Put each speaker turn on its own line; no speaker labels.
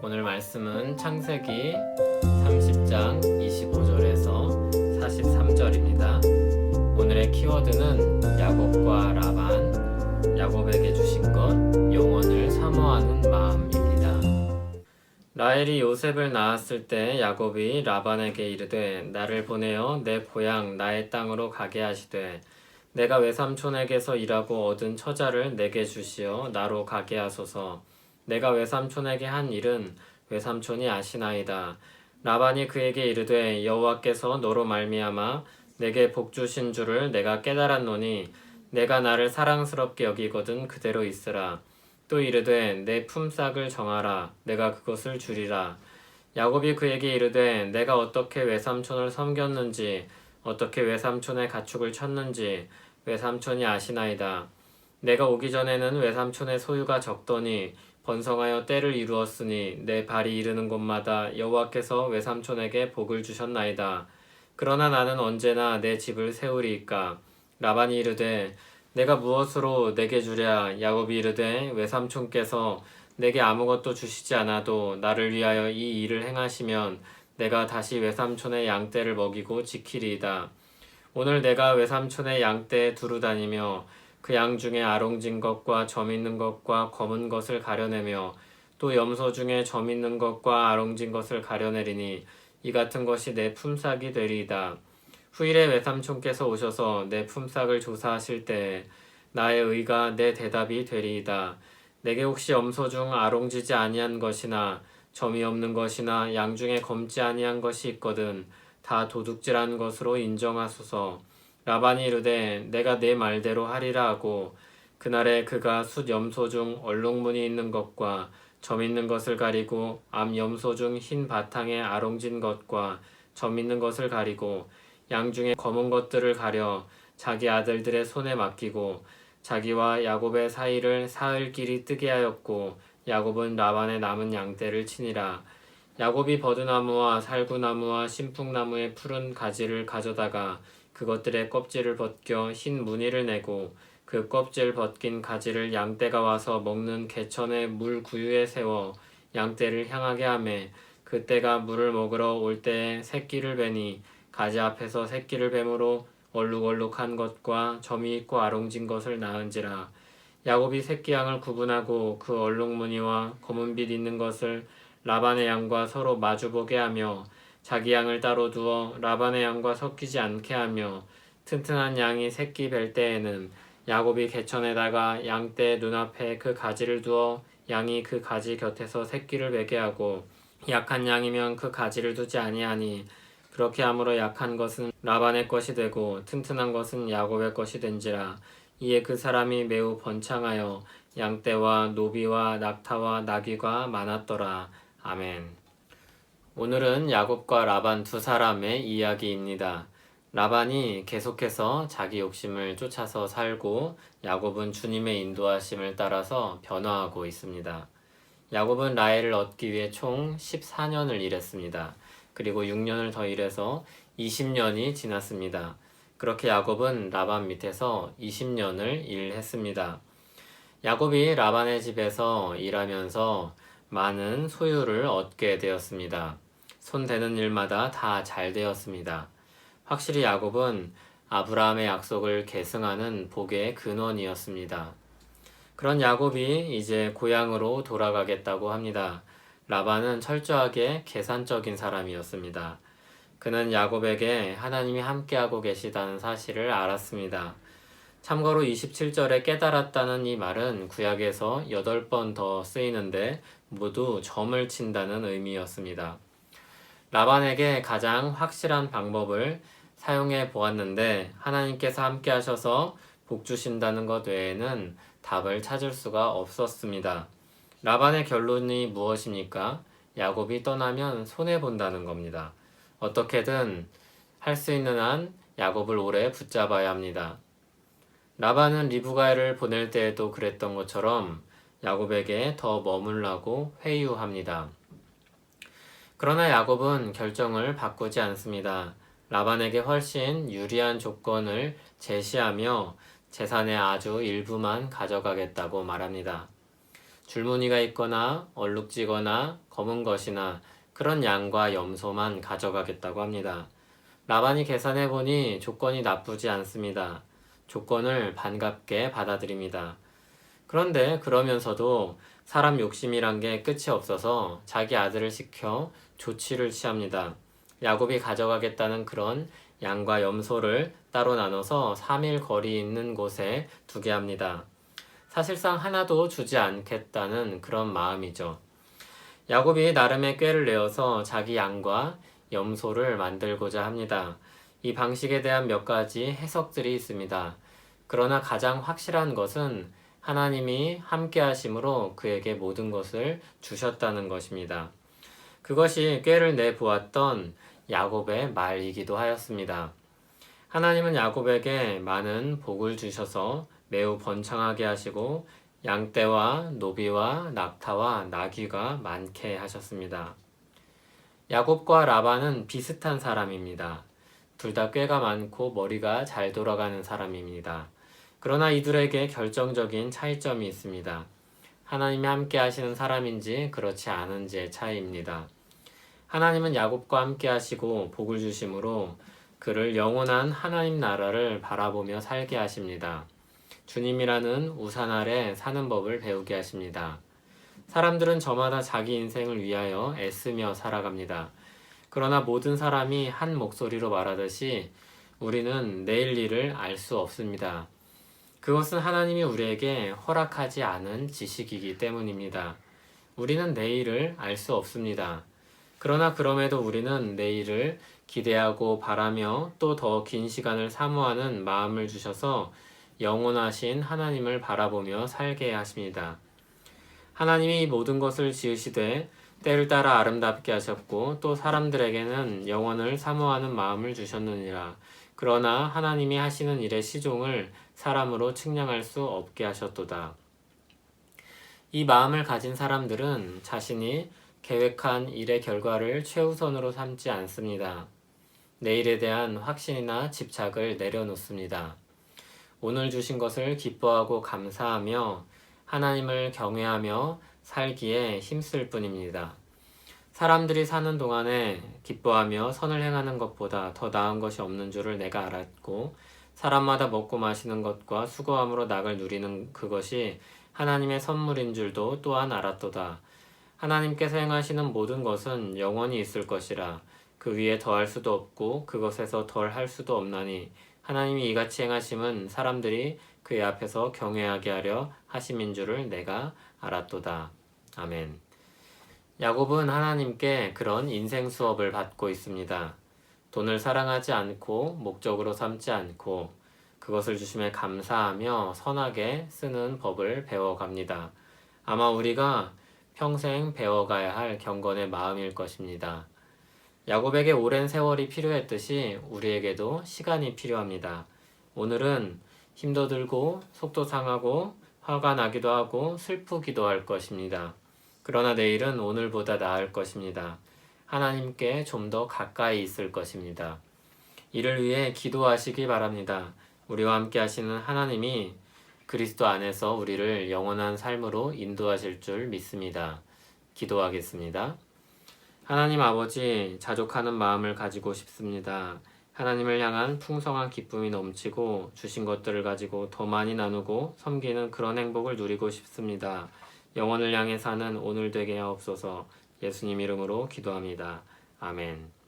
오늘 말씀은 창세기 30장 25절에서 43절입니다. 오늘의 키워드는 야곱과 라반, 야곱에게 주신 것, 영원을 사모하는 마음입니다. 라헬이 요셉을 낳았을 때 야곱이 라반에게 이르되 나를 보내어 내 고향 나의 땅으로 가게 하시되 내가 외삼촌에게서 일하고 얻은 처자를 내게 주시어 나로 가게 하소서. 내가 외삼촌에게 한 일은 외삼촌이 아시나이다. 라반이 그에게 이르되 여호와께서 너로 말미암아 내게 복 주신 줄을 내가 깨달았노니 내가 나를 사랑스럽게 여기거든 그대로 있으라. 또 이르되 내 품삯을 정하라. 내가 그것을 주리라. 야곱이 그에게 이르되 내가 어떻게 외삼촌을 섬겼는지 어떻게 외삼촌의 가축을 쳤는지 외삼촌이 아시나이다. 내가 오기 전에는 외삼촌의 소유가 적더니 번성하여 때를 이루었으니 내 발이 이르는 곳마다 여호와께서 외삼촌에게 복을 주셨나이다. 그러나 나는 언제나 내 집을 세우리이까. 라반이 이르되 내가 무엇으로 내게 주랴. 야곱이 이르되 외삼촌께서 내게 아무것도 주시지 않아도 나를 위하여 이 일을 행하시면 내가 다시 외삼촌의 양떼를 먹이고 지키리이다. 오늘 내가 외삼촌의 양떼에 두루 다니며 그 양 중에 아롱진 것과 점 있는 것과 검은 것을 가려내며 또 염소 중에 점 있는 것과 아롱진 것을 가려내리니 이 같은 것이 내 품삯이 되리이다. 후일에 외삼촌께서 오셔서 내 품삯을 조사하실 때에 나의 의가 내 대답이 되리이다. 내게 혹시 염소 중 아롱지지 아니한 것이나 점이 없는 것이나 양 중에 검지 아니한 것이 있거든 다 도둑질한 것으로 인정하소서. 라반이 이르되 내가 네 말대로 하리라 하고 그날에 그가 숫 염소 중 얼룩무늬 있는 것과 점 있는 것을 가리고 암 염소 중 흰 바탕에 아롱진 것과 점 있는 것을 가리고 양 중에 검은 것들을 가려 자기 아들들의 손에 맡기고 자기와 야곱의 사이를 사흘 길이 뜨게 하였고 야곱은 라반의 남은 양떼를 치니라. 야곱이 버드나무와 살구나무와 신풍나무의 푸른 가지를 가져다가 그것들의 껍질을 벗겨 흰 무늬를 내고 그 껍질 벗긴 가지를 양떼가 와서 먹는 개천의 물 구유에 세워 양떼를 향하게 하매 그 떼가 물을 먹으러 올 때에 새끼를 베니 가지 앞에서 새끼를 뱀으로 얼룩얼룩한 것과 점이 있고 아롱진 것을 낳은지라. 야곱이 새끼 양을 구분하고 그 얼룩무늬와 검은빛 있는 것을 라반의 양과 서로 마주보게 하며 자기 양을 따로 두어 라반의 양과 섞이지 않게 하며 튼튼한 양이 새끼 뵐 때에는 야곱이 개천에다가 양떼 눈앞에 그 가지를 두어 양이 그 가지 곁에서 새끼를 베게 하고 약한 양이면 그 가지를 두지 아니하니 그렇게 함으로 약한 것은 라반의 것이 되고 튼튼한 것은 야곱의 것이 된지라. 이에 그 사람이 매우 번창하여 양떼와 노비와 낙타와 나귀가 많았더라. 아멘. 오늘은 야곱과 라반 두 사람의 이야기입니다. 라반이 계속해서 자기 욕심을 쫓아서 살고 야곱은 주님의 인도하심을 따라서 변화하고 있습니다. 야곱은 라헬을 얻기 위해 총 14년을 일했습니다. 그리고 6년을 더 일해서 20년이 지났습니다. 그렇게 야곱은 라반 밑에서 20년을 일했습니다. 야곱이 라반의 집에서 일하면서 많은 소유를 얻게 되었습니다. 손대는 일마다 다 잘 되었습니다. 확실히 야곱은 아브라함의 약속을 계승하는 복의 근원이었습니다. 그런 야곱이 이제 고향으로 돌아가겠다고 합니다. 라반은 철저하게 계산적인 사람이었습니다. 그는 야곱에게 하나님이 함께하고 계시다는 사실을 알았습니다. 참고로 27절에 깨달았다는 이 말은 구약에서 8번 더 쓰이는데 모두 점을 친다는 의미였습니다. 라반에게 가장 확실한 방법을 사용해 보았는데 하나님께서 함께 하셔서 복 주신다는 것 외에는 답을 찾을 수가 없었습니다. 라반의 결론이 무엇입니까? 야곱이 떠나면 손해본다는 겁니다. 어떻게든 할 수 있는 한 야곱을 오래 붙잡아야 합니다. 라반은 리브가를 보낼 때에도 그랬던 것처럼 야곱에게 더 머물라고 회유합니다. 그러나 야곱은 결정을 바꾸지 않습니다. 라반에게 훨씬 유리한 조건을 제시하며 재산의 아주 일부만 가져가겠다고 말합니다. 줄무늬가 있거나 얼룩지거나 검은 것이나 그런 양과 염소만 가져가겠다고 합니다. 라반이 계산해보니 조건이 나쁘지 않습니다. 조건을 반갑게 받아들입니다. 그런데 그러면서도 사람 욕심이란 게 끝이 없어서 자기 아들을 시켜 조치를 취합니다. 야곱이 가져가겠다는 그런 양과 염소를 따로 나눠서 3일 거리 있는 곳에 두게 합니다. 사실상 하나도 주지 않겠다는 그런 마음이죠. 야곱이 나름의 꾀를 내어서 자기 양과 염소를 만들고자 합니다. 이 방식에 대한 몇 가지 해석들이 있습니다. 그러나 가장 확실한 것은 하나님이 함께 하심으로 그에게 모든 것을 주셨다는 것입니다. 그것이 꾀를 내보았던 야곱의 말이기도 하였습니다. 하나님은 야곱에게 많은 복을 주셔서 매우 번창하게 하시고 양떼와 노비와 낙타와 나귀가 많게 하셨습니다. 야곱과 라반은 비슷한 사람입니다. 둘 다 꾀가 많고 머리가 잘 돌아가는 사람입니다. 그러나 이들에게 결정적인 차이점이 있습니다. 하나님이 함께 하시는 사람인지 그렇지 않은지의 차이입니다. 하나님은 야곱과 함께 하시고 복을 주심으로 그를 영원한 하나님 나라를 바라보며 살게 하십니다. 주님이라는 우산 아래 사는 법을 배우게 하십니다. 사람들은 저마다 자기 인생을 위하여 애쓰며 살아갑니다. 그러나 모든 사람이 한 목소리로 말하듯이 우리는 내일 일을 알 수 없습니다. 그것은 하나님이 우리에게 허락하지 않은 지식이기 때문입니다. 우리는 내일을 알 수 없습니다. 그러나 그럼에도 우리는 내일을 기대하고 바라며 또 더 긴 시간을 사모하는 마음을 주셔서 영원하신 하나님을 바라보며 살게 하십니다. 하나님이 모든 것을 지으시되 때를 따라 아름답게 하셨고 또 사람들에게는 영원을 사모하는 마음을 주셨느니라. 그러나 하나님이 하시는 일의 시종을 사람으로 측량할 수 없게 하셨도다. 이 마음을 가진 사람들은 자신이 계획한 일의 결과를 최우선으로 삼지 않습니다. 내일에 대한 확신이나 집착을 내려놓습니다. 오늘 주신 것을 기뻐하고 감사하며 하나님을 경외하며 살기에 힘쓸 뿐입니다. 사람들이 사는 동안에 기뻐하며 선을 행하는 것보다 더 나은 것이 없는 줄을 내가 알았고 사람마다 먹고 마시는 것과 수고함으로 낙을 누리는 그것이 하나님의 선물인 줄도 또한 알았도다. 하나님께서 행하시는 모든 것은 영원히 있을 것이라. 그 위에 더할 수도 없고 그것에서 덜 할 수도 없나니 하나님이 이같이 행하심은 사람들이 그의 앞에서 경외하게 하려 하심인 줄을 내가 알았도다. 아멘. 야곱은 하나님께 그런 인생 수업을 받고 있습니다. 돈을 사랑하지 않고 목적으로 삼지 않고 그것을 주심에 감사하며 선하게 쓰는 법을 배워갑니다. 아마 우리가 평생 배워가야 할 경건의 마음일 것입니다. 야곱에게 오랜 세월이 필요했듯이 우리에게도 시간이 필요합니다. 오늘은 힘도 들고 속도 상하고 화가 나기도 하고 슬프기도 할 것입니다. 그러나 내일은 오늘보다 나을 것입니다. 하나님께 좀 더 가까이 있을 것입니다. 이를 위해 기도하시기 바랍니다. 우리와 함께 하시는 하나님이 그리스도 안에서 우리를 영원한 삶으로 인도하실 줄 믿습니다. 기도하겠습니다. 하나님 아버지, 자족하는 마음을 가지고 싶습니다. 하나님을 향한 풍성한 기쁨이 넘치고 주신 것들을 가지고 더 많이 나누고 섬기는 그런 행복을 누리고 싶습니다. 영혼을 향해 사는 오늘 되게 하옵소서. 예수님 이름으로 기도합니다. 아멘.